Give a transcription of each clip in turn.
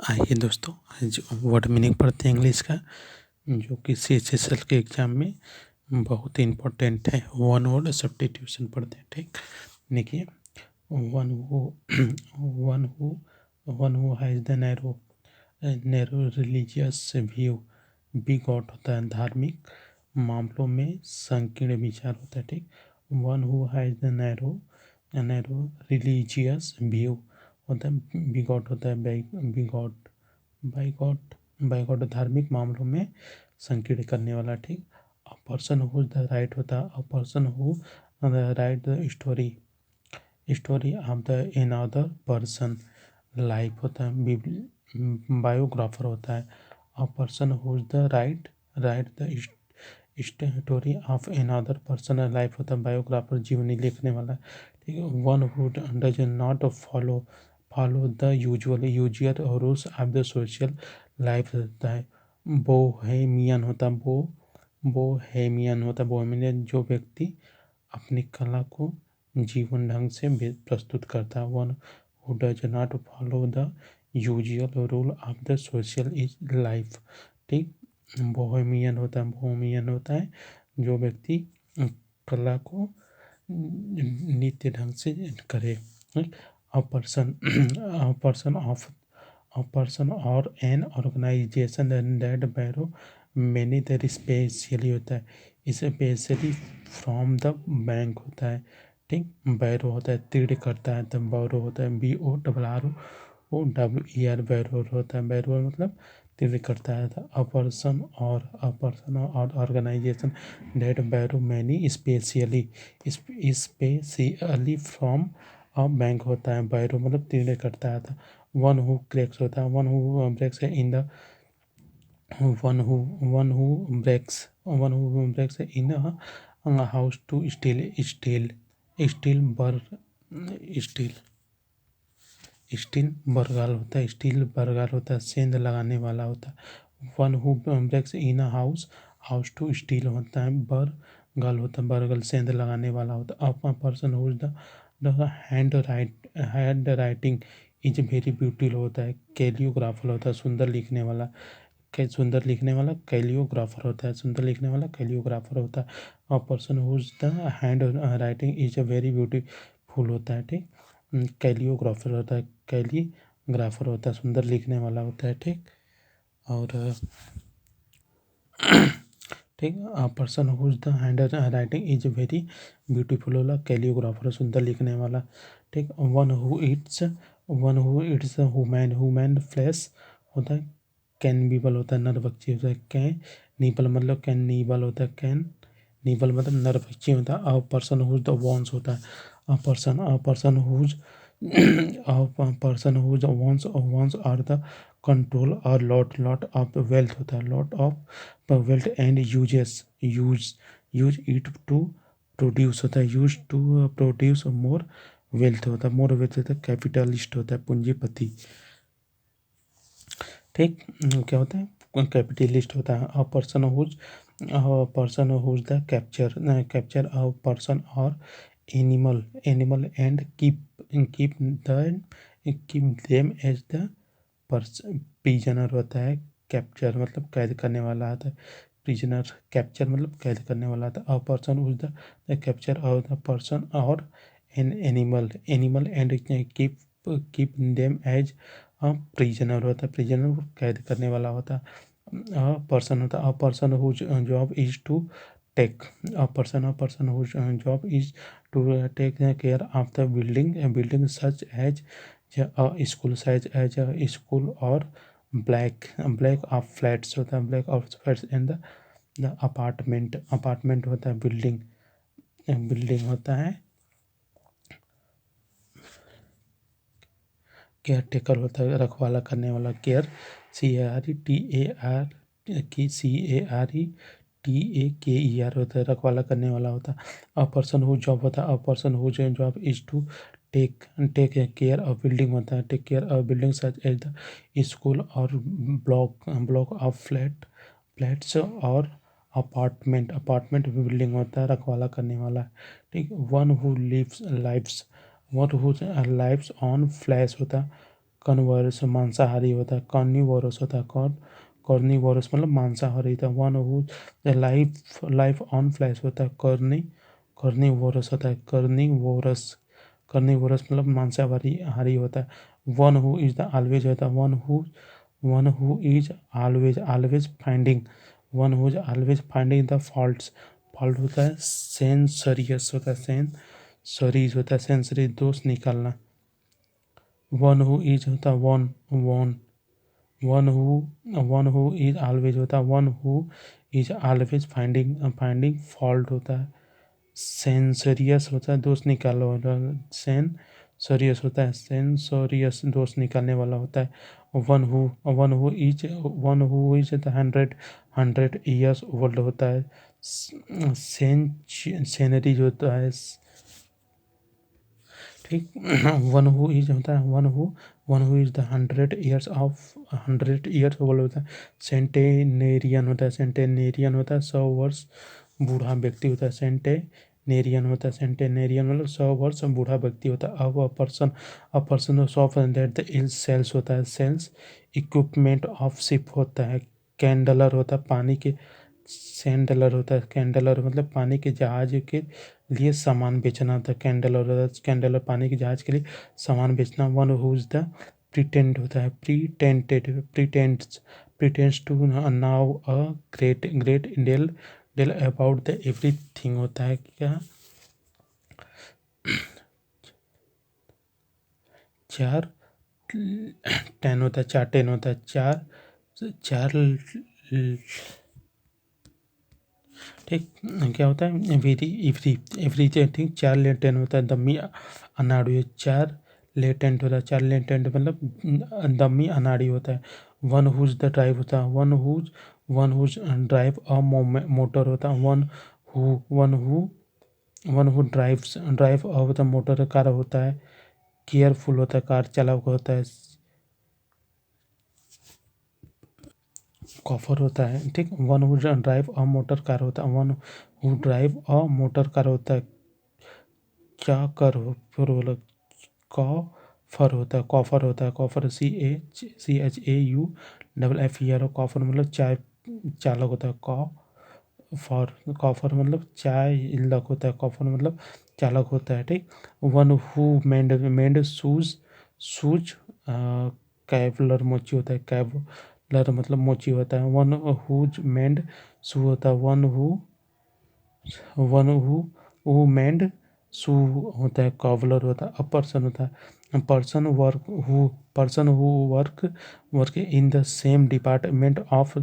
आइए दोस्तों, आज वर्ड मीनिंग पढ़ते हैं इंग्लिश का, जो कि CHSL के एग्ज़ाम में बहुत ही इम्पोर्टेंट है। वन वर्ड सब्स्टिट्यूशन पढ़ते हैं। ठीक, देखिए, one who one who one who has the narrow religious view. Bigot होता है धार्मिक मामलों में संकीर्ण विचार होता है। ठीक, one who has the narrow religious view होता है। बिगॉट होता है बिगॉट बाइगॉट धार्मिक मामलों में संकीर्ण करने वाला। ठीक, a person who the right होता है। A person who right the story of the another person life होता है। बायोग्राफर होता है। A person who the right the story of another person life होता है। बायोग्राफर जीवनी लिखने वाला। ठीक है, one who does not follow the usual rules of the social life होता है। बोहेमियन होता है। बोहेमियन जो व्यक्ति अपनी कला को जीवन ढंग से प्रस्तुत करता है। One who does not follow the usual rule of the social is life. ठीक, बोहेमियन होता है जो व्यक्ति कला को नित्य ढंग से करे। अ पर्सन और an organization that borrow money that especially होता है। स्पेशली फ्रॉम द बैंक होता है। ठीक, बैरो होता है तीर्ण करता है, तब बैरो होता है BORROWER बैरो होता है। बैरो मतलब तीर्ण करता है। A person or organization that borrow money especially from a bank होता है। बैरो मतलब तीर्ण करता है। वन हु क्रैक्स होता है। One who breaks in the one who breaks in a house to steal burglar होता है। स्टील बरगाल होता है, सेंध लगाने वाला होता है। One who breaks in a house to steal होता है। बरगाल होता है, बरगल सेंध लगाने वाला होता है। A person who the handwriting is very beautiful होता है। कैलियोग्राफर होता है, सुंदर लिखने वाला कैलियोग्राफर होता है। सुंदर लिखने वाला कैलियोग्राफर होता है। A person whose the handwriting is very beautiful होता है। ठीक, कैलियोग्राफर होता है, सुंदर लिखने वाला होता है। ठीक, और ठीक, a person whose the handwriting is very beautiful होला कैलियोग्राफर, सुंदर लिखने वाला। ठीक, one who eats human flesh होता है। कैनिबल होता है, नरभक्षी होता है। कैनिबल मतलब कैनिबल होता है। कैनिबल मतलब नरभक्षी होता है। A person whose the owns होता है। A person whose owns are the control or lot of wealth होता है। Lot of wealth and use it to produce होता है। Use to produce more wealth होता है। कैपिटलिस्ट होता है, पूंजीपति। ठीक, क्या होता है, कैपिटलिस्ट होता है। A person whose the capture a person और animal and keep them as the prisoner होता है। कैप्चर मतलब कैद करने वाला होता है। प्रिजनर कैप्चर मतलब कैद करने वाला था। A person whose the capture of the person और an animal and keep them as a prisoner होता है। प्रिजनर कैद करने वाला होता है। A person whose job is to take a person whose job is to take care of the building such as a school और block of flats होता है। Block of flats and the apartment होता है। Building होता है। Care taker होता है, रखवाला करने वाला। केयर CARE होता है, रखवाला करने वाला होता है। अ पर्सन हु जॉब होता है। A person who job is to take care of building होता है। Take care of building such as the school or block of flats or apartment building होता है, रखवाला करने वाला। ठीक, one who lives on flesh होता है। कन्वर्स मांसाहारी होता है। कार्निवोरस होता है। कार्निवोरस मतलब मांसाहारी होता है। One who life life on flesh होता है। कार्निवोरस होता है। कार्निवोरस मतलब मांसाहारी हारी होता है। One who is the always होता है। One who is always finding the fault होता है। सेंसरियस होता है। सेंसरीज दोष निकालना। वन हु इज होता है वन हु इज ऑलवेज होता है। One who is always finding fault होता है। सेंसरियस होता है दोष निकालने वाला। सेंसोरियस दोष निकालने वाला होता है। One who is the 100 years old होता है। सेंचुरी होता है। ठीक। One who is the 100 years old होता है। सेंटेनेरियन होता है 100 वर्ष बूढ़ा व्यक्ति होता है। सेंटेनेरियन मतलब 100 वर्ष बूढ़ा व्यक्ति होता है। अब a person of that the ill sells होता है। सेल्स इक्विपमेंट ऑफ शिप होता है। कैंडलर होता है पानी के। कैंडलर मतलब पानी के जहाज के लिए सामान बेचना था। कैंडलर पानी के जहाज के लिए सामान बेचना। One who is the pretend होता है। Pretends to know a great deal about the everything होता है। क्या 4 10 होता है। 4 10 होता है। चार ठीक। क्या होता है एवरी ठीक। 4 10 होता है। दमी अनाड़ी 4 लेटेंट होता है। 4 लेटेंट मतलब दमी अनाड़ी होता है। वन हुज द ड्राइव होता है। One whose drive a motor होता है। One who drive a the motor car होता है। केयरफुल होता है कार चालक होता है। कॉफर होता है। ठीक। One who drive a motor car होता है। One who drive a motor car होता है। क्या कर हो फिर बोला कॉफर होता है। कॉफर CHAUFFER कॉफर मतलब चाय चालक होता है। कॉफर मतलब चाय लक होता है। कॉफर मतलब चालक होता है। ठीक। One who mend shoes Kevlar मोची होता है। कैवलर मतलब मोची होता है। वन हुज मेंड शू होता है। वन हु मेंड शू होता है। कॉवलर होता है। अ पर्सन होता है। Person who work in the same department of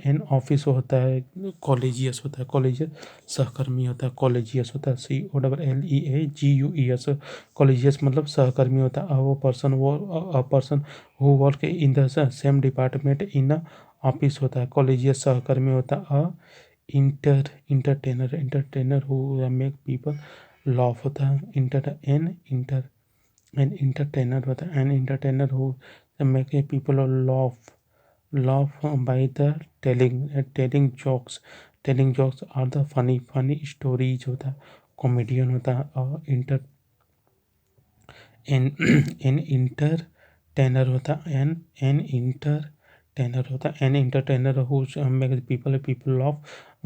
an office होता है। कॉलेजियस होता है। कॉलेजियस सहकर्मी होता है। कॉलेजियस होता है COLLEGUES कॉलेजियस मतलब सहकर्मी होता है। वो person who work in the same department in office होता है। कॉलेजियस सहकर्मी होता है। Entertainer who make people laugh होता है। एन इंटरटेनर होता है। An entertainer who make people laugh by the telling jokes are the funny stories होता है। कॉमेडियन होता है। इंटर एन एन इंटरटेनर होता है। An entertainer who make people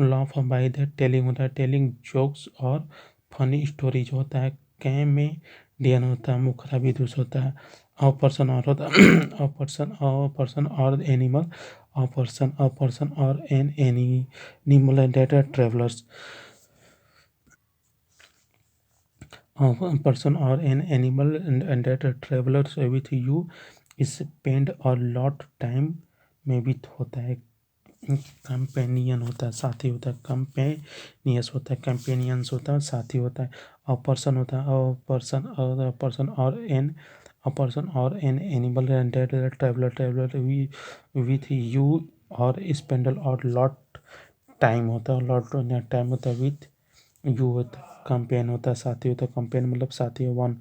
laugh by the telling होता है। Telling jokes or funny stories होता है। कॉमेडियन होता है। मुखरा विदुष होता है। अ पर्सन और होता है। अ पर्सन और animal a person or an animal that travels. A person or an animal and that travels with you spend a lot time में भी होता है। कंपेनियन होता है साथी होता है। कंपेनियस होता है। कंपेनियंस होता है साथी होता है। अ पर्सन होता है। अ पर्सन और an animal that traveler with you और स्पेंडल और लॉट टाइम होता है। लॉट टाइम होता है विथ यू होता है। कंपेन होता है साथी होता है। कंपेन मतलब साथी है। One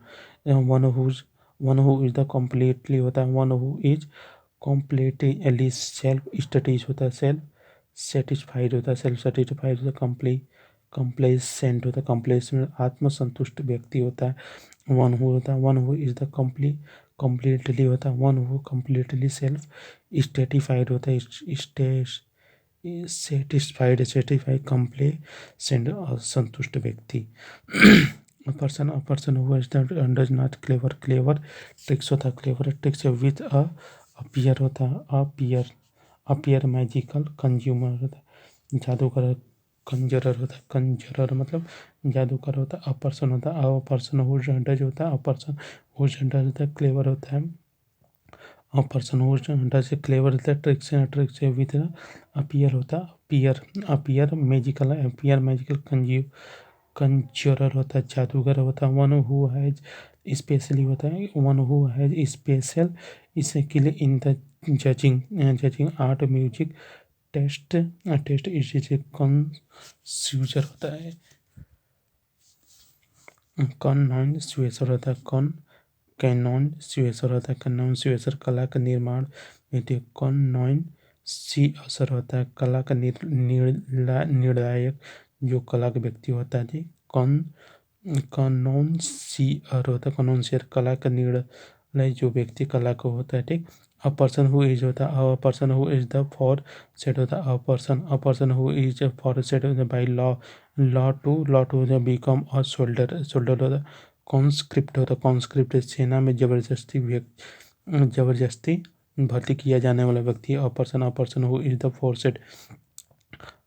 who is the completely होता है। One who is completely self studies होता है। सेल्फ सेटिस्फाइड होता है। सेल्फ सेटिस्फाइड होता है। कंप्लेसेंट होता है, कंप्लेसेंट आत्मसंतुष्ट व्यक्ति होता है। वन हु होता है, one who is the completely होता है, one who completely self stratified होता है, सेटिस्फाइड कंप्लेसेंट संतुष्ट व्यक्ति। a person who is that does not clever tricks होता है, क्लेवर ट्रिक्स विथ अपीयर होता है, अपीयर मैजिकल कंज्यूमर होता है, जादूगर कंजरर होता है, कंजरर मतलब जादूगर होता है। अ पर्सन होता है, अ पर्सन हु डज होता है, अ पर्सन हु डज होता है, क्लेवर होता है। A person who does clever होता है, ट्रिक्स विथ अपीयर होता है, अपीयर मैजिकल कंज्यूरर होता है, जादूगर होता है। वन हु हैज स्पेशली होता है, one who has special skill in the judging art music taste इसे कॉन्फ्यूजर होता है। कॉन्नाउंसुएसर होता है, कैनॉन्सुएसर होता है, कैनॉन्सुएसर कला का निर्माण में, कॉन्नाउंसिएसर होता है कला का निर्णायक जो कला का व्यक्ति होता है जी। कॉन्नाउंसियर होता है, कॉन्नाउंसियर कला का निर्णय जो व्यक्ति कला को होता है, ठीक। अ पर्सन हु इज होता है, a person who is the forced होता है, a person who is forced होता है by law to become a soldier होता है। कॉन्स्क्रिप्ट होता है, कॉन्स्क्रिप्ट सेना में जबरदस्ती भर्ती किया जाने वाला व्यक्ति। अ person who is the forced,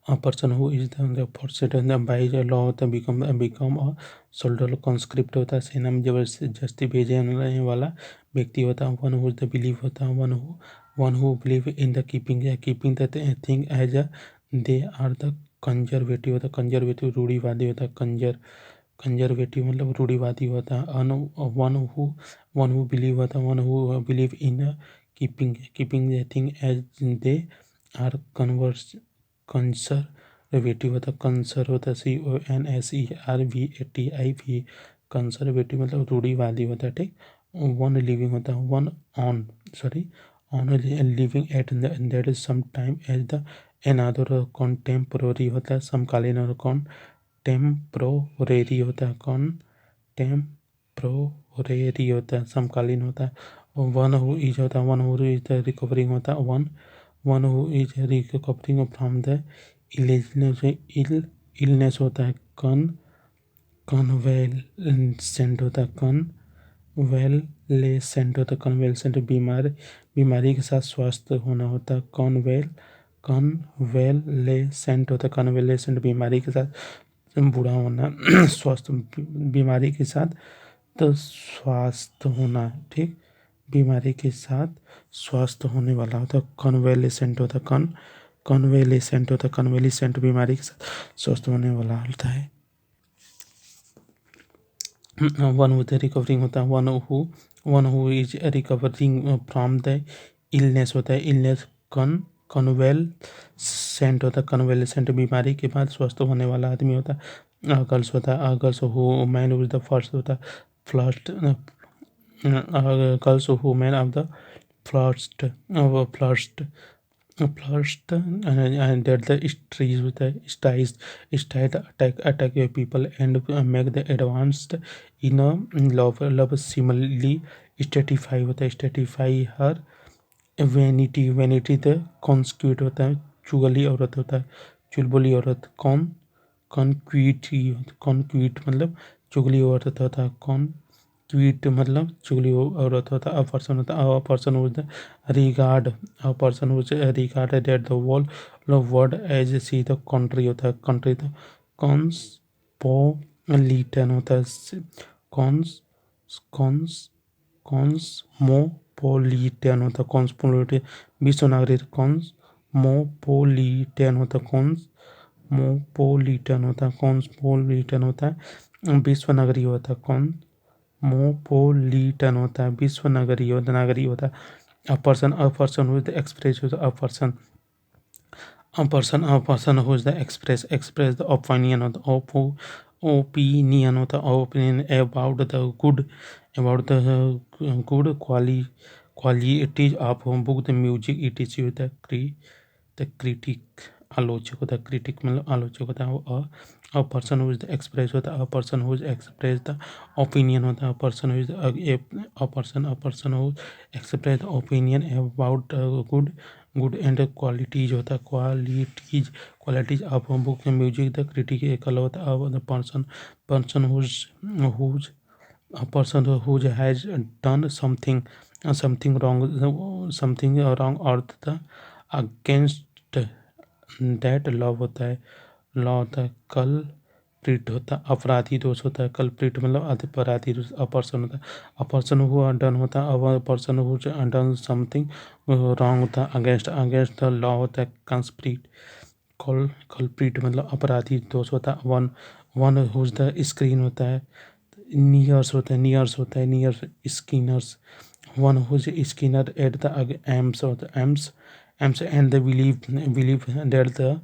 a person who is the forced by law होता है बिकम अ सोल्डर। कॉन्स्क्रिप्ट होता है सेना में जबरदस्ती भेजने वाला व्यक्ति होता है। वन हु द बिलीव होता है, one who believe in the keeping the thing as a they are the conservative होता है, कंजर्वेटिव रूढ़िवादी होता है, कंजर्वेटिव मतलब रूढ़िवादी होता है। वन हु बिलीव होता है, one who believe in keeping the thing as they are conservative होता है, कंसर होता है CONSERVATIV, कंसर्वेटिव मतलब रूढ़िवादी होता है, ठीक। वन लिविंग होता है, on living at that is some time as the another, contemporary होता है समकालीन, और कॉन्टेम्पोरेरी होता है, कॉन्टेम्पोरेरी होता है समकालीन होता है। वन हु इज होता है, one who is the recovering होता है, one who is recovering from the illness होता है, कन्वेलेसेंट होता है, कन्वेलेसेंट बीमारी के साथ स्वस्थ होना होता है। कन्वेलेसेंट होता है, कन्वेलेसेंट बीमारी के साथ बूढ़ा होना स्वस्थ बीमारी के साथ तो स्वास्थ्य होना, ठीक। बीमारी के साथ स्वस्थ होने वाला होता है, कन्वेलेसेंट होता है, कन्वेलेसेंट बीमारी के साथ स्वस्थ होने वाला होता है। वन हु द रिकवरिंग होता है, one who is recovering from the illness होता है, इलनेस कन्वेलेसेंट होता है, कन्वेलेसेंट बीमारी के बाद स्वस्थ होने वाला आदमी होता है। गर्ल्स होता है, girls who man who is the first होता है, first girls who man of the first and that the streets with the style attack your people and make the advanced in a love similarly stratify होता है, stratify her vanity the conscript होता है, चुगली औरत होता है, चुलबुली औरत, कॉन्क्वीट मतलब चुगली औरत होता है, क्वीट मतलब चुगली औरत होता है। अ पर्सन होता है, a person would regard that the world as see the country होता है, कंट्री तो कॉन्सपोलिटन होता है, कॉन्स कॉन्स कॉन्समोपोलिटन होता है, कॉन्सपोलिटन विश्व नागरिक, कॉन्समोपोलिटन होता है, कॉन्सपोलिटन होता है विश्व नगरी होता है, मोपोलिटन होता है विश्व नगरी होता है। A person who is the express होता है, a person who is the express the opinion होता है, ओपिनियन होता है, opinion about the good qualities of book the music ETC होता है। द क्रिटिक आलोचक होता है, क्रिटिक मतलब आलोचक होता है। A person who is express होता है, a person who is express the opinion होता है, a person who is a person who express the opinion about good and qualities होता है, qualities of book music the critical होता है, the person whose a person who has done something wrong or the against that law होता है, law होता है, culprit होता है, अपराधी दोष होता है, कल्प्रिट मतलब अपराधी दोष, अपर्सन होता है, अपर्सन हु डन होता है, अपर्सन हु डन समथिंग रॉन्ग होता है, अगेंस्ट द लॉ होता है, कंस्प्रीट, कल्प्रिट मतलब अपराधी दोष होता है, वन हुज द स्क्रीन होता है, नियर्स होता है, sneers sneerers, one who sneers at the aims and the, एम्स एंड द बिलीव दैट द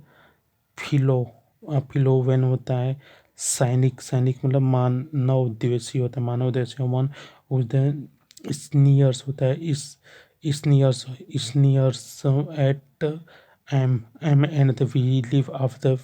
फिलोवेन होता है, सैनिक मतलब मानव द्वेषी होता है, मानव द्वेषी, वन हुज द स्नीयर्स होता है, sneers at aim and the believe of the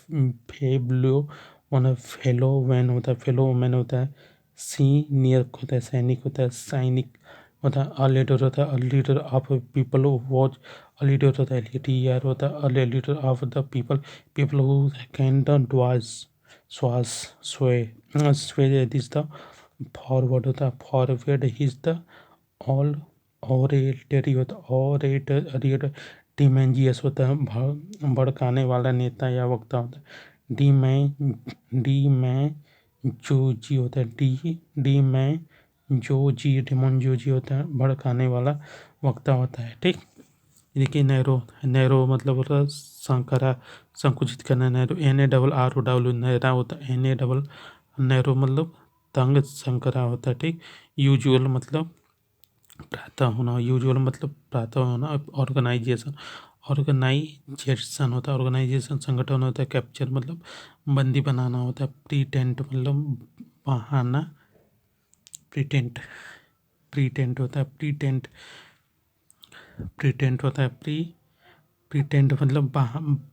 fellow, one fellow men होता है, फेलो मैन होता है, सीनियर होता है, सैनिक होता है, सैनिक होता है, अ लीडर होता है, a leader of people watch, a leader होता है, लीडर होता है, a leader of the people who can डॉज श्वास स्वे दिस द फॉरवर्ड होता है, forward his the all oratory होता है, ऑरेटर डिमेंजियस होता है, भड़काने वाला नेता या वक्ता होता है, डी में जोजी होता है, डी में जोजी होता है, भड़काने वाला वक्ता होता है। ठीक, देखिए नैरो मतलब होता है संकरा, संकुचित करना, नैरो NARRO नैरा होता है, नैरो मतलब तंग, संकरा होता है। ठीक, यूजुअल मतलब प्रातः होना, ऑर्गेनाइजेशन होता है, ऑर्गेनाइजेशन संगठन होता है, कैप्चर मतलब बंदी बनाना होता है, प्रीटेंट मतलब बहाना, प्रीटेंट होता है, प्रीटेंट होता है, प्रीटेंट मतलब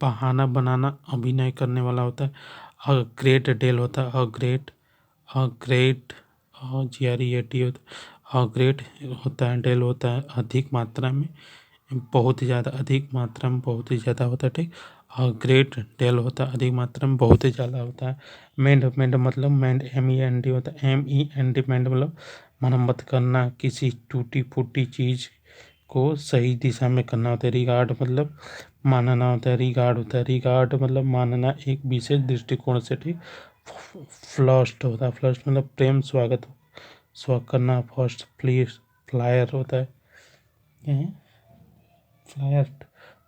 बहाना बनाना, अभिनय करने वाला होता है, अ ग्रेट डेल होता है, अ ग्रेट GREAT होता है, अ ग्रेट होता है, डेल होता है अधिक मात्रा में, बहुत ही ज़्यादा, अधिक मात्रा में बहुत ही ज़्यादा होता है। ठीक, अ ग्रेट डेल होता है अधिक मात्रा में बहुत ही ज़्यादा होता है। मेंड मतलब MEND होता है, MEND मतलब मरम्मत करना, किसी टूटी फूटी चीज़ को सही दिशा में करना होता है। रिगार्ड मतलब मानना होता है, रिगार्ड मतलब मानना एक विशेष दृष्टिकोण से। ठीक, फ्लस्ट होता है, फ्लस्ट मतलब प्रेम स्वागत करना, फर्स्ट प्लेस, फ्लायर होता है,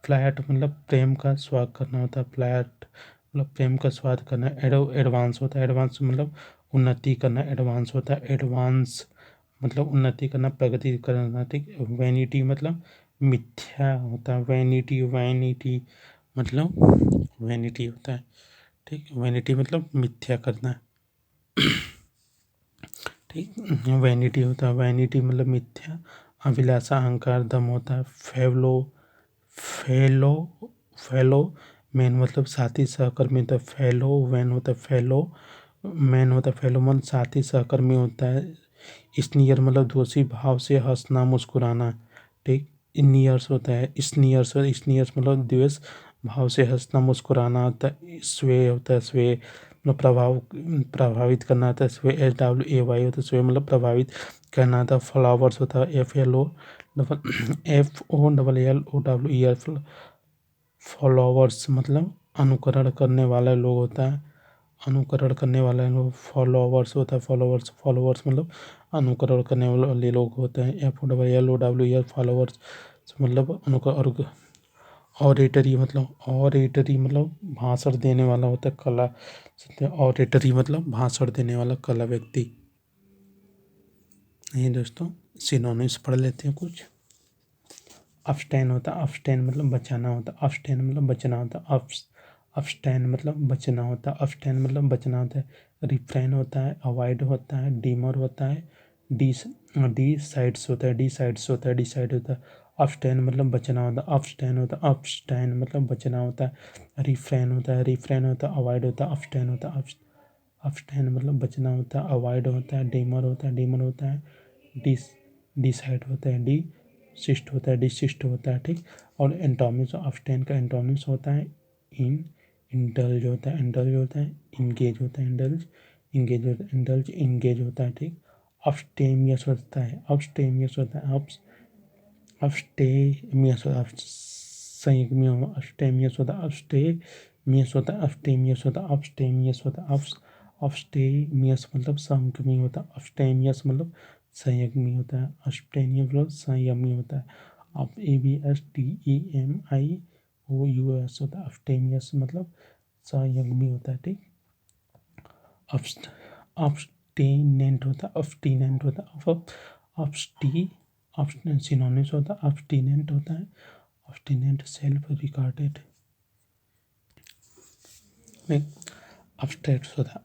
फ्लैट मतलब प्रेम का स्वाद करना होता है, फ्लैट मतलब प्रेम का स्वाद करना, एडवांस होता है, एडवांस मतलब उन्नति करना, एडवांस होता है, एडवांस मतलब उन्नति करना, प्रगति करना। ठीक, वैनिटी मतलब मिथ्या होता है, वैनिटी मतलब वैनिटी होता है। ठीक, वैनिटी मतलब मिथ्या करना। ठीक, वैनिटी होता है, वैनिटी मतलब मिथ्या, अभिलाषा, अहंकार, दम होता है, फेलो मैन मतलब साथी सहकर्मी होता है, फेलो वैन होता है, फेलो मैन होता है, फेलो मन साथी सहकर्मी होता है, स्नीयर मतलब दोषी भाव से हंसना, मुस्कुराना। ठीक, इनियर्स होता है, स्नीयर्स मतलब द्वेष भाव से हंसना, मुस्कुराना होता है, स्वे होता है, स्वे मतलब प्रभावित करना होता है, स्वे SWAY होता है, स्वे मतलब प्रभावित करना होता है, फ्लावर्स होता है, FOLLOWER, फॉलोवर्स मतलब अनुकरण करने वाला लोग होता है, अनुकरण करने वाला लोग फॉलोवर्स होता है, फॉलोवर्स मतलब अनुकरण करने वाले लोग होते हैं, FOLLOWER फॉलोवर्स मतलब अनुकर, ऑरेटरी मतलब भाषण देने वाला होता है, कला, ऑरेटरी मतलब भाषण देने वाला कला व्यक्ति। ये दोस्तों सिनोनिम्स पढ़ लेते हैं कुछ। अब्सटेन होता है, अब्सटेन मतलब बचाना होता है, अब्सटेन मतलब बचना होता है, अब्सटेन मतलब बचना होता है, अब्सटेन मतलब बचना होता है, रिफ्रेन होता है, अवॉइड होता है, डीमर होता है, डी साइड्स होता है, डिसाइड होता है, अपस्टैन मतलब बचना होता है, अपस्टैन होता है, अपस्टैन मतलब बचना होता है। रिफ्रेन होता है, रिफ्रेन होता है, अवॉइड होता है, अपस्टैन होता है, अपस्टैन मतलब बचना होता है, अवॉइड होता है, डीमर होता है, डीमर होता है, डिसाइड होता है, डिसिस्ट होता है, डिसिस्ट होता है, ठीक। और एंटोनिम्स अपस्टैन का एंटोनिम्स होता है इंडल्ज होता है, इंडल्ज होता है, इंगेज होता है, इंडल्ज इंगेज होता है, इंडल्ज इंगेज होता है, ठीक। अब्स्टेमियस होता है, अब्स्टेमियस होता है, अब्स्टेमियस होता है, संयुग्मी अब्स्टेमियस होता है, अब्स्टेमियस होता है, अब्स्टेमियस होता है, अब्स्टेमियस होता है, अब्स्टेमियस मतलब संयुग्मी होता है, अब्स्टेमियस मतलब संयुग्मी होता है, अब्स्टेमियस मतलब संयमी होता है। अब ABSTEMIOUS होता है, अब्स्टेमियस मतलब संयमी होता है, ठीक। अब्स्टिनेंट होता है, अब्स्टिनेंट होता है, सिनोनिम्स होता है, अब्स्टिनेंट होता है, अब्स्टिनेंट सेल्फ रिगार्डेड, अब्स्ट्रैक्ट होता है,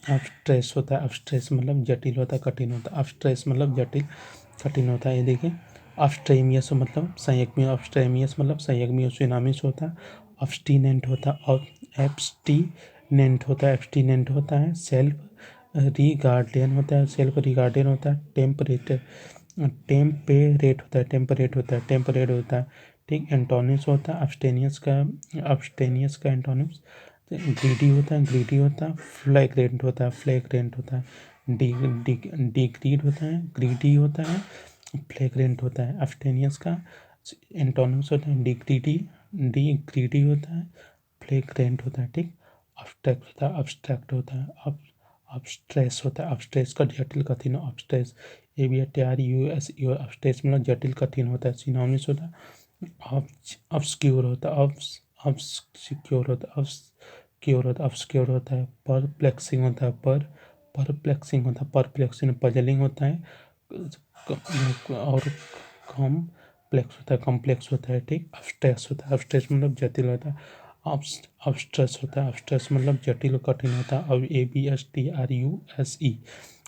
अब्स्ट्रेस होता है, अब्स्ट्रेस मतलब जटिल होता है, कठिन होता है, अब्स्ट्रेस मतलब जटिल कठिन होता है। ये देखिए अब्स्टेमियस मतलब संयुग्मी, अब्स्टेमियस मतलब संयुग्मी सिनोनिम्स होता है, अब्स्टिनेंट होता है, और एब्स्टिनेंट होता है, एब्स्टिनेंट होता है, सेल्फ रिगार्डियन होता है, सेल्फ रिगार्डियन होता है, टेम्परेट होता है, टेम्परेट होता है, टेम्परेट होता है, ठीक। एंटोनिम्स होता है अब्स्टेनियस का एंटोनिम्स ग्रीडी होता है, ग्रीडी होता है, फ्लैग्रेंट होता है, फ्लैग्रेंट होता है, डिग्रीड होता है, ग्रीडी होता है, फ्लैग्रेंट होता है। अब्स्टेनियस का एंटोनिम्स होता है डिग्रीडी होता है, फ्लैग्रेंट होता है, ठीक। अब्स्ट्रैक्ट होता है, अब्स्ट्रेस होता है, अब्स्ट्रेस का जटिल कठिन, अब्स्ट्रेस ABSTRUS अब्स्ट्रेस मतलब जटिल कठिन होता है। सिनोनिम्स होता है ऑब्सक्योर होता है, ऑब्सक्योर होता है, ऑब्सक्योर होता है, परप्लेक्सिंग होता है, परप्लेक्सिंग होता है, परप्लेक्सिंग पजलिंग होता है, और कॉम्प्लेक्स होता है, कॉम्प्लेक्स होता है, ठीक। अब्स्ट्रेस होता है, अब्स्ट्रेस मतलब जटिल होता है, अब्स्ट्रेस होता है, अब्स्ट्रेस मतलब जटिल कठिन होता है। अब ABSTRUSE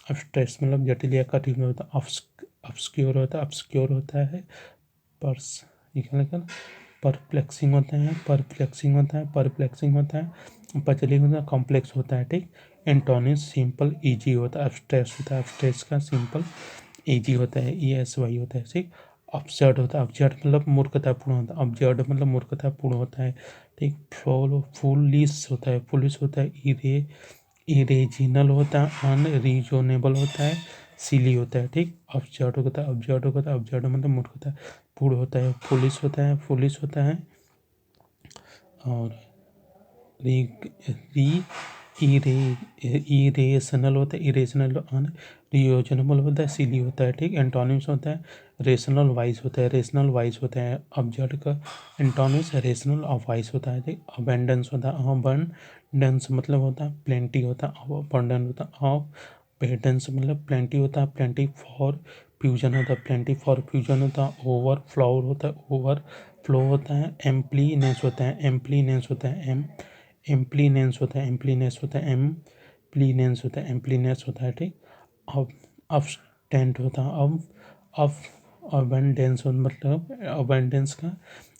अब्स्ट्रेस मतलब जटिल या कठिन होता है। ऑब्सक्योर होता है, ऑब्सक्योर होता है, पर्स निकल परप्लेक्सिंग होता है, परप्लेक्सिंग होता है, परप्लेक्सिंग होता है, पजलिंग होता है, कॉम्प्लेक्स होता है, ठीक। एंटोनिम्स सिंपल इजी होता है, अब्स्ट्रेस होता है, अब्स्ट्रेस का सिंपल इजी होता है, ESY होता है, ठीक। अपजर्ड होता है, अपजर्ड मतलब मूर्खतापूर्ण होता है, अपजर्ड मतलब मूर्खतापूर्ण होता है, ठीक। फुलिश होता है, फुलिश होता है, इरेजिनल होता है, अनरीजनेबल होता है, सिली होता है, ठीक। अपजर्ड होता है, अपजर्ड होता है, अपजर्ड मतलब मूर्खता पूर्ण होता है, फुलिश होता है, फुलिश होता है, और इरेशनल होता है, इरेशनल अनरीजनेबल होता है, सिली होता है, ठीक। एंटोनिम्स होता है रेशनल वाइज होता है, रेशनल वाइज होता है, ऑब्जेक्ट का एंटोनिम्स रेशनल और वाइज होता है, ठीक। अबेंडेंस होता है, अबंडेंस मतलब होता है प्लेंटी होता है, अबंडेंस होता है, अबेंडेंस मतलब प्लेंटी होता है, प्लेंटी फॉर फ्यूजन होता है, प्लेंटी फॉर फ्यूजन होता है, ओवरफ्लो होता है, ओवरफ्लो होता है, एम्प्लीनेस होता है, एम्प्लीनेस होता है, एम्प्लीनेंस होता है, एम्प्लीनेस होता है, एम्प्लीनेंस होता है, एम्प्लीनेस होता है, ठीक। अब अबस्टेंट होता है, अब अबेंडेंस मतलब अबेंडेंस का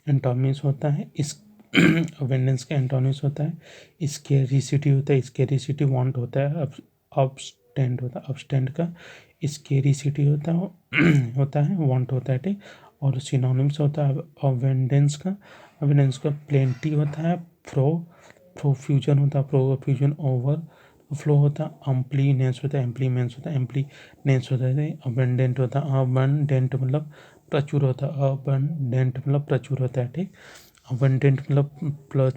एंटोनिम्स होता है इस अबेंडेंस का एंटोनिम्स होता है स्केरिसिटी होता है, स्केरिसिटी वांट होता है, अबस्टेंट होता है, अबस्टेंट का स्केरिसिटी होता है होता है, वांट होता है, ठीक। और सिनोनिम्स होता है अबेंडेंस का प्लेंटी होता है, प्रोफ्यूजन होता है, प्रोफ्यूजन ओवर फ्लो होता है, अम्प्लीनेंस होता है, एम्प्लीमेंस होता है, एम्प्लीनेंस होता है, अबंडेंट होता है, अबंडेंट मतलब प्रचुर होता है, अबंडेंट मतलब प्रचुर होता है, ठीक। अबंडेंट मतलब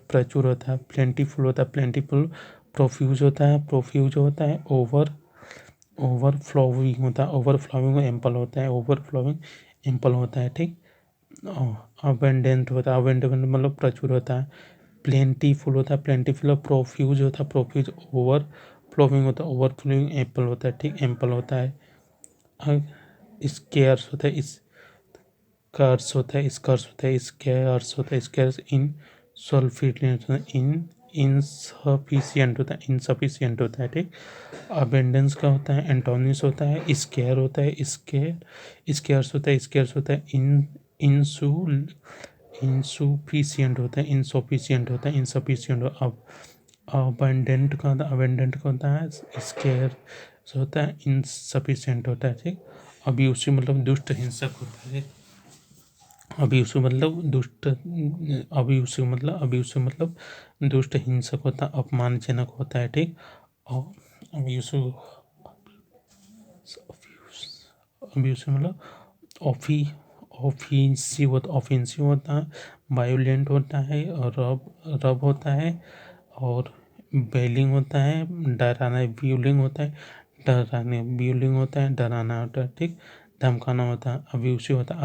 प्रचुर होता है, प्लेंटीफुल होता है, प्लेंटीफुल प्रोफ्यूज होता है, प्रोफ्यूज होता है, ओवरफ्लोइंग होता है, ओवरफ्लोइंग एम्पल होता है, ओवरफ्लोइंग एम्पल होता है, ठीक। अबंडेंट होता है, अबंडेंट मतलब प्रचुर होता है, प्लेंटीफुल होता है, प्लेंटीफुल प्रोफ्यूज होता है, प्रोफ्यूज ओवरफ्लोइंग होता है, ओवरफ्लोइंग एम्पल होता है, ठीक। एम्पल होता है, स्केर्स होता है, स्कर्स होता है, स्कर्स होता है, स्केर्स होता है, स्केर्स इन सल्फिडेंट होता है, इनसफिशिएंट होता है, इनसफिशिएंट होता है, ठीक। अबेंडेंस का होता है एंटोनिम्स होता है स्केयर होता है, स्केर्स होता है, स्केर्स होता है, इंसुफिशियंट होता है, इनसफिशियंट होता है, इनसफिशियंट। अब अबंडेंट का होता है, अबंडेंट का होता है स्केयर होता है, इनसफिशियंट होता है, ठीक। अब्यूसिव मतलब दुष्ट हिंसक होता है। अब्यूसिव मतलब दुष्ट, अब्यूसिव मतलब दुष्ट हिंसक होता है, अपमानजनक होता है, ठीक। और अब्यूसिव अब्यूसिव मतलब ऑफेंसिव होता है, वायोलेंट होता है, और रब होता है, और बेलिंग होता है, डराना, ब्यूलिंग होता है, ब्यूलिंग होता है, डराना होता है, ठीक। धमकाना होता है। अब्यूसिव होता है,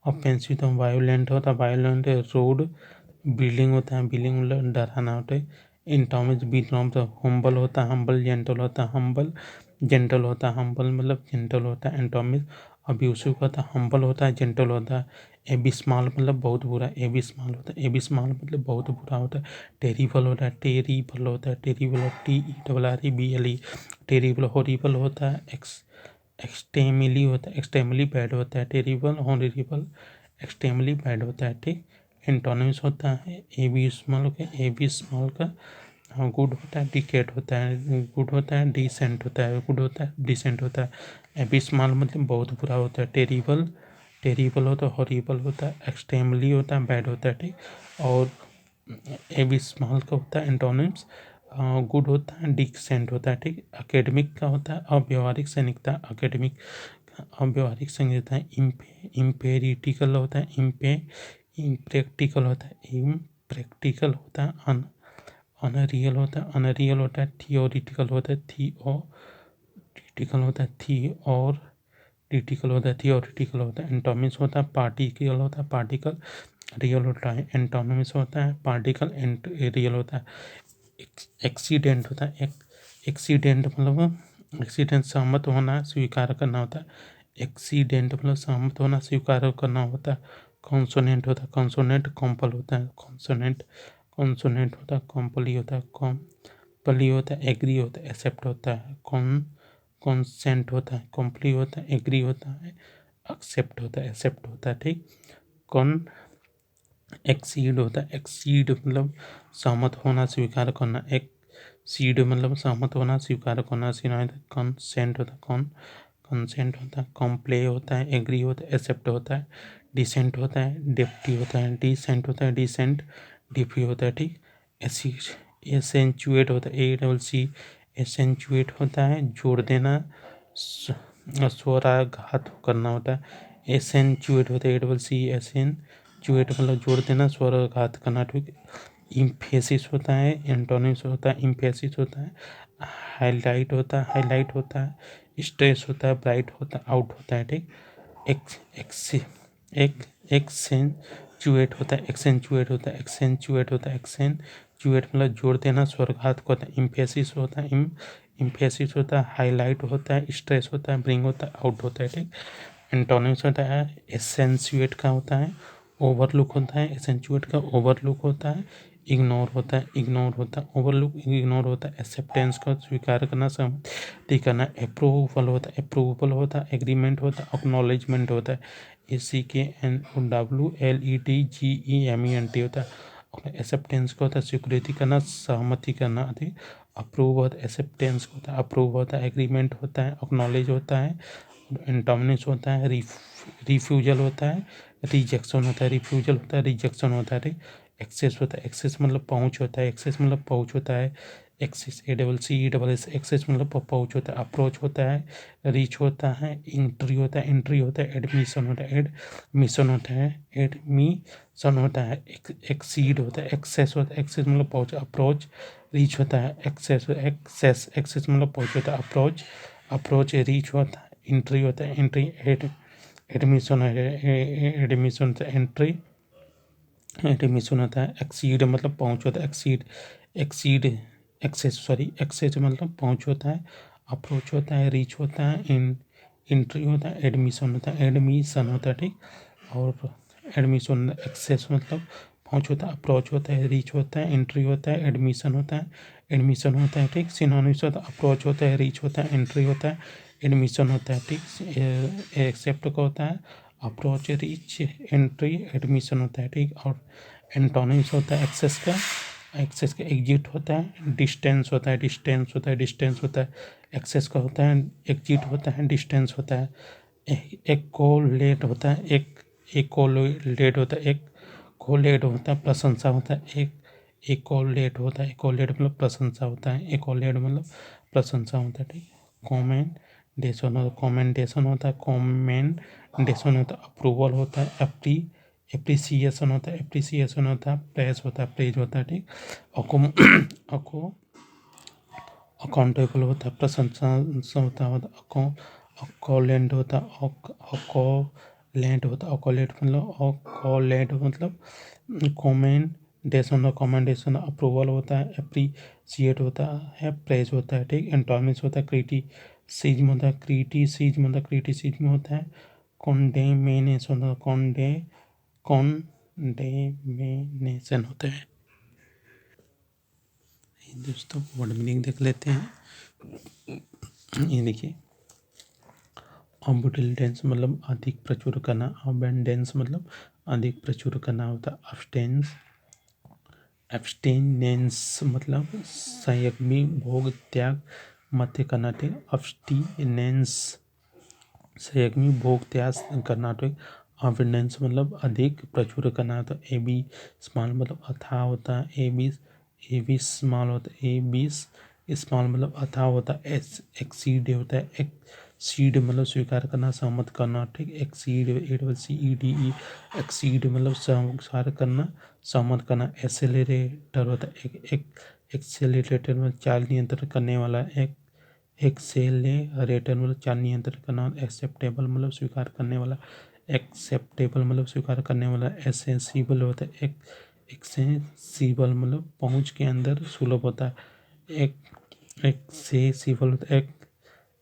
ऑफेंसिव तो वायोलेंट होता है, वायोलेंट रोड। बिलिंग होता है, बिलिंग मतलब डराना होता है। इंटॉमिज बिलॉन्ग तो हम्बल होता है, हम्बल जेंटल होता है, हम्बल जेंटल होता है, हम्बल मतलब जेंटल होता है। एंटोमिस अब्यूसिव का होता है, हम्बल होता है, जेंटल होता है। एबिस्माल मतलब बहुत बुरा, एबिस्माल होता है, एबिस्माल मतलब बहुत बुरा होता है। टेरिबल होता है, टेरिबल होता है, टेरिबल TERRIBLE, टेरिबल। हॉरिबल होता है, एक्सट्रीमली होता है, एक्सट्रीमली बैड होता है। टेरिबल, हॉरिबल, एक्सट्रीमली बैड होता है, ठीक। एंटोनिम्स होता है एबिस्मल का गुड होता है, डिकेट होता है, गुड होता है, डिसेंट होता है, गुड होता है, डिसेंट होता है। एबिस्मल मतलब बहुत बुरा होता है। टेरिबल होता है, हॉरिबल होता है, एक्सट्रीमली होता है, बैड होता है, ठीक। और एबिस्मल का होता है एंटोनिम्स गुड होता है, डिसेंट होता है, ठीक। एकेडमिक का होता है अव्यवहारिक सैनिकता, अकेडमिक अव्यवहारिक संहिता है। इम्पेरिटिकल होता है, इम्प्रैक्टिकल होता है, इम्प्रैक्टिकल होता है। अनरियल होता है, अनरियल होता है। थियोरिटिकल होता है, थियोरिटिकल होता है, थियोरिटिकल होता है, थियोरिटिकल होता है। एंटोनिम्स होता है पार्टिकल होता है, पार्टिकल रियल होता है। एंटोनिम्स होता है पार्टिकल रियल होता है। एक्सीडेंट होता है, एक्सीडेंट मतलब एक्सीडेंट सहमत होना, स्वीकार करना होता है। एक्सीडेंट मतलब सहमत होना, स्वीकार करना होता है। कॉन्सोनेंट होता है, कॉन्सोनेंट कॉम्पल होता है, कॉन्सोनेंट होता है, कॉम्पली होता है, कॉम्पली होता है, एग्री होता है, एक्सेप्ट होता है। कॉन्सेंट होता है, कॉम्पली होता है, एग्री होता है, एक्सेप्ट होता है, एक्सेप्ट होता है, ठीक। कॉन एक्सीड होता है, एक्सीड मतलब सहमत होना, स्वीकार करना। एक्सीड मतलब सहमत होना, स्वीकार करना। कंसेंट होता है, कंसेंट होता है। कॉम्प्ले होता है, एग्री होता है, एक्सेप्ट होता है। डिसेंट होता है, डिप्टी होता है, डिसेंट होता है, डिसेंट डिफी होता है, ठीक। एसेंचुएट होता है, ACC एसेंचुएट होता है, जोड़ देना, स्वराघात करना होता है। एसेंचुएट होता है, एसेंचुएट मतलब जोड़ देना, स्वराघात करना, ठीक। इम्फेसिस होता है, एंटोनिम्स होता है, इम्फेसिस होता है, हाईलाइट होता है, स्ट्रेस होता है, ब्राइट होता है, आउट होता है, ठीक। एक्सेंचुएट होता है, एक्सेंचुएट होता है, एक्सेंचुएट होता है, एक्सेंचुएट मतलब जोड़ देना, स्वर्घात को होता है। इम्फेसिस होता है, इम्फेसिस होता है, हाईलाइट होता है, स्ट्रेस होता है, ब्रिंग होता है, आउट होता है, ठीक। एंटोनिम्स होता है एसेंचुएट का होता है ओवरलुक होता है, एसेंचुएट का ओवरलुक होता है, इग्नोर होता है, इग्नोर होता है, ओवरलुक इग्नोर होता है। एक्सेप्टेंस का स्वीकार करना, सहमति करना। अप्रूवल होता है, अप्रूवल होता है, एग्रीमेंट होता है, एक्नॉलेजमेंट होता है। ACKNOWLEDGEMENT होता है। एक्सेप्टेंस का होता है स्वीकृति करना, सहमति करना, ठीक। अप्रूव होता है, एक्सेप्टेंस होता है, अप्रूव होता है, एग्रीमेंट होता है, एक्नॉलेज होता है, इंटर्मिनेशन होता है, रिफ्यूजल होता है, रिजेक्शन होता है, रिफ्यूजल होता है, रिजेक्शन होता है, ठीक। एक्सेस होता है, एक्सेस मतलब पहुंच होता है, एक्सेस मतलब पहुंच होता है। एक्सेस ACCESS एक्सेस मतलब पहुंच होता है। अप्रोच होता है, रीच होता है, एंट्री होता है, एंट्री होता है, एडमिशन होता है, एडमिशन होता है, एडमिशन होता है। एक्सीड होता है, एक्सेस होता है, एक्सेस मतलब पहुंच। अप्रोच रीच होता है, एक्सेस मतलब पहुंच होता है। अप्रोच रीच होता है, एंट्री होता है, एंट्री एडमिशन है, एडमिशन होता है, एंट्री एडमिशन होता है। एक्सीड मतलब पहुंच होता है, एक्सीड एक्सेस मतलब पहुंच होता है। अप्रोच होता है, रीच होता है, एंट्री होता है, एडमिशन होता है, एडमिशन होता है, ठीक। और एडमिशन एक्सेस मतलब पहुंच होता है, अप्रोच होता है, रीच होता है, एंट्री होता है, एडमिशन होता है, एडमिशन होता है, ठीक। सिनोनिम्स होता है, अप्रोच होता है, रीच होता है, एंट्री होता है, एडमिशन होता है, ठीक। एक्सेप्ट का होता है अप्रोच, रीच, एंट्री, एडमिशन होता है, ठीक। और एंटोनिम्स होता है एक्सेस का, एक्सेस का एग्जिट होता है, डिस्टेंस होता है, डिस्टेंस होता है, डिस्टेंस होता है, एक्सेस का होता है, एग्जिट होता है, डिस्टेंस होता है, एक कोलेट होता है, एक कोलेट होता है, एक कोलेट होता है, प्रशंसा होता है, एक कोलेट होता है, कोलेट मतलब प्रशंसा होता है, एक कोलेट मतलब प्रशंसा होता है, ठीक। कॉमेंडेशन होता है, कॉमेंडेशन होता है, कॉमेंडेशन होता है, अप्रूवल होता है, एप्रिसिएशन होता है, एप्रिसिएशन होता है, प्रेज होता है, प्रेज होता है, ठीक। अको अकाउंटेबल होता है, प्रशंसा होता है, अकोलेंट होता है, अकोलेंट होता है, अकोलेंट मतलब कॉमेंडेशन, कॉमेंडेशन, अप्रूवल होता है, एप्रिसिएट होता है, प्रेज होता है, ठीक। एंटोनिम्स होता है, क्रिटिसिज्म होता है, क्रिटिसिज्म होता है, कॉन्डेमेनेशन होता है, कॉन्डेमेनेशन होता है। दोस्तों वर्ड मीनिंग देख लेते हैं। ये देखिए, अबंडेंस मतलब अधिक प्रचुर करना, अबंडेंस मतलब अधिक प्रचुर करना होता है। एब्सटेनेंस मतलब संयमी भोग त्याग मत करना, ठीक। एब्सटीनेंस संयमी भोग त्याग करना, ठीक। अबंडेंस मतलब अधिक प्रचुर करना, तो ए बी स्मॉल मतलब अथाह होता है, ए बी स्मॉल होता है, ए बी स्मॉल मतलब अथाह होता है, एक्सीड होता है, एक्सीड मतलब स्वीकार करना, सहमत करना, ठीक। एक्सीड ACCED, एक्सीड मतलब स्वीकार करना, सहमत करना। एक्सेलरेटर होता है, एक्सेलरेटर मतलब चाल नियंत्रण करने वाला, एक्सेलरेटर मतलब चाल नियंत्रण करना। एक्सेप्टेबल मतलब स्वीकार करने वाला, एक्सेप्टेबल मतलब स्वीकार करने वाला। एसेसिबल होता है, एक्सेसिबल मतलब पहुँच के अंदर सुलभ होता है। एक्सेसिबल होता है,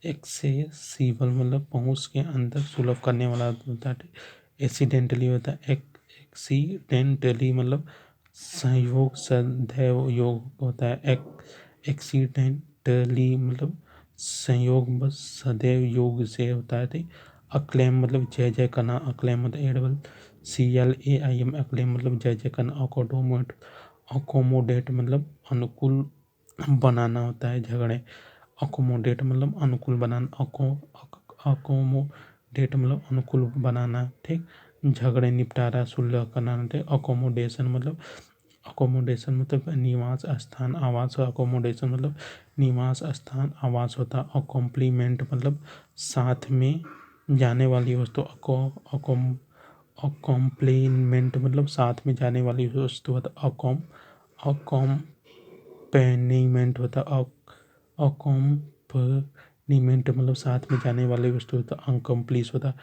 एक्सेसिबल मतलब पहुँच के अंदर सुलभ करने वाला होता है। एक्सीडेंटली होता है, एक्सीडेंटली मतलब संयोग सदैव योग होता है। एक्सीडेंटली मतलब संयोग बस सदैव योग से होता है। अक्लेम मतलब जय जय करना, अक्लेम मतलब ACLAIM, अक्लेम मतलब जय जय करना। अकोमोडेट मतलब अनुकूल बनाना होता है, झगड़े। अकोमोडेट मतलब अनुकूल बनाना, अकोमोडेट मतलब अनुकूल बनाना, ठीक। झगड़े निपटारा, सुलह करना, ठीक। अकोमोडेशन मतलब निवास स्थान, आवास। अकोमोडेशन मतलब निवास स्थान, आवास होता है। अकॉम्प्लीमेंट मतलब साथ में जाने वाली वस्तु, अकॉम्प्लीमेंट मतलब साथ में जाने वाली वस्तु होता है। अकॉम्पेनीमेंट होता है, अकॉम्पनीमेंट मतलब साथ में जाने वाली वस्तु होता है। अनकम्प्लीस होता है,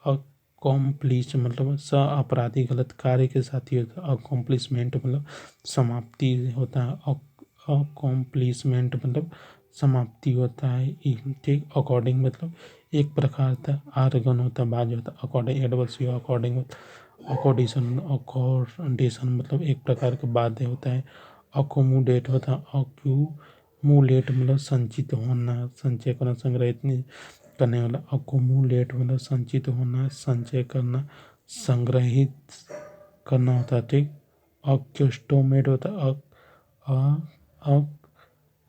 अकॉम्प्लिश मतलब स अपराधी गलत कार्य के साथी होता है। अकॉम्प्लिशमेंट मतलब समाप्ति होता है, अकॉम्प्लिशमेंट मतलब समाप्ति होता है, ठीक। अकॉर्डिंग मतलब एक प्रकार का आर्गन होता है, बाज होता है। अकॉर्डिंग एडवर्सिव, अकॉर्डिंग अकोमोडेशन मतलब एक प्रकार का बाध्य होता है। अकोमोडेट होता है, अक्यूमुलेट मतलब संचित होना, संचय करना, संग्रहित करने वाला। अकोमुलेट मतलब संचित होना, संचय करना, संग्रहित करना होता है, ठीक। अक्यूस्टोमेड होता है,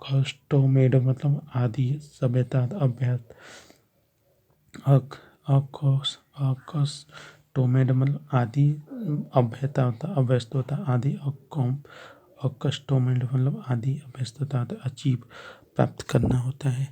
अकस्टोमेड मतलब आदि, सभ्यता, अभ्यास। अकस्टोमेड मतलब आदि, अभ्यता होता, अभ्यस्त होता, आदि। अकस्टोमेड मतलब आदि, अभ्यस्त होता, अचीव प्राप्त करना होता है।